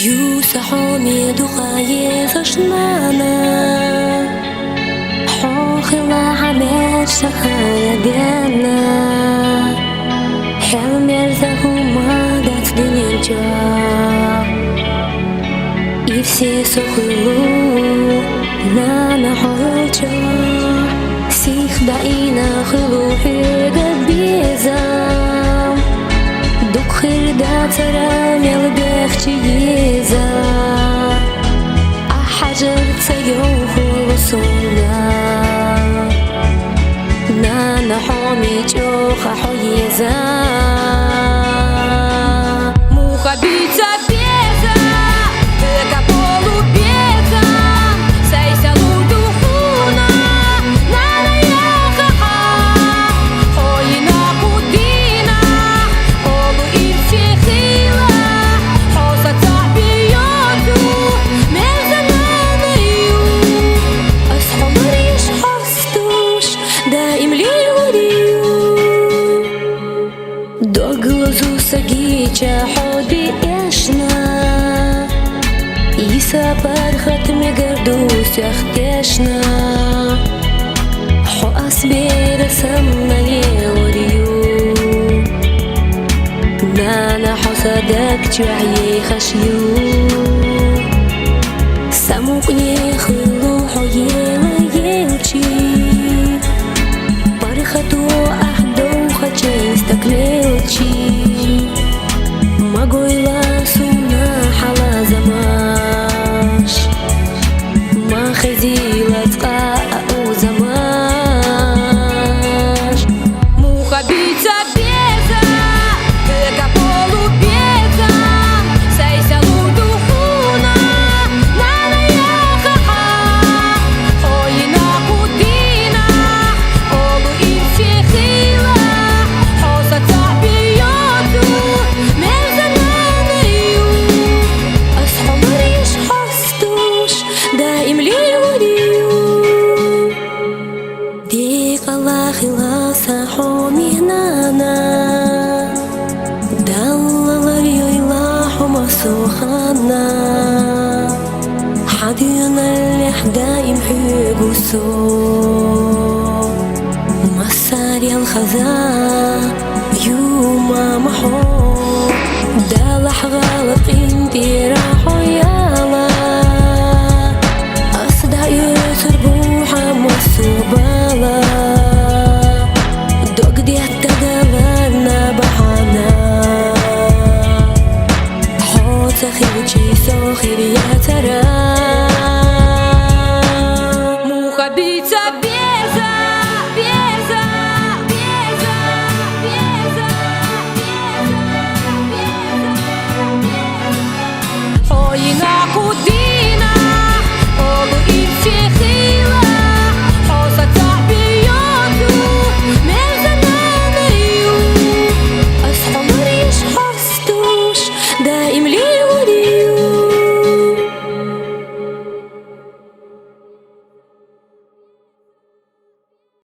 يوسحوني دقاي فشنانا حوخلا عمل شخايا ديالنا حلم يرزقهما دات دنيا и все сухую на нахолча сих да и на хлухега безам духир да царамел бехчи еза а хажер цайоху лосуна на нахоми чоха хоеза мухабица سجيتش حودي إشنا يسافر ختم قردوس يختشنا حو أصبر سمنا يوريو نانا حصدك جعي خشيو سموك يخلو حيلا يلشي برختو أحدو خجي استقللشي Могойла сумна хала замаш ما خزيلة قاء замаш мухабица беза каполу беза сайса лудухуна нана яха ойна кудина олу ирфехила хоса табияту خلاصة حومي نانا دلالر يلاح مسوخانا حدينا اللي حدايم حيقو سو مساري الخزاء يوما محو دالح غلط انتي راحو يالا أصدع يسر بوحة مصوبالا سخير يا ترى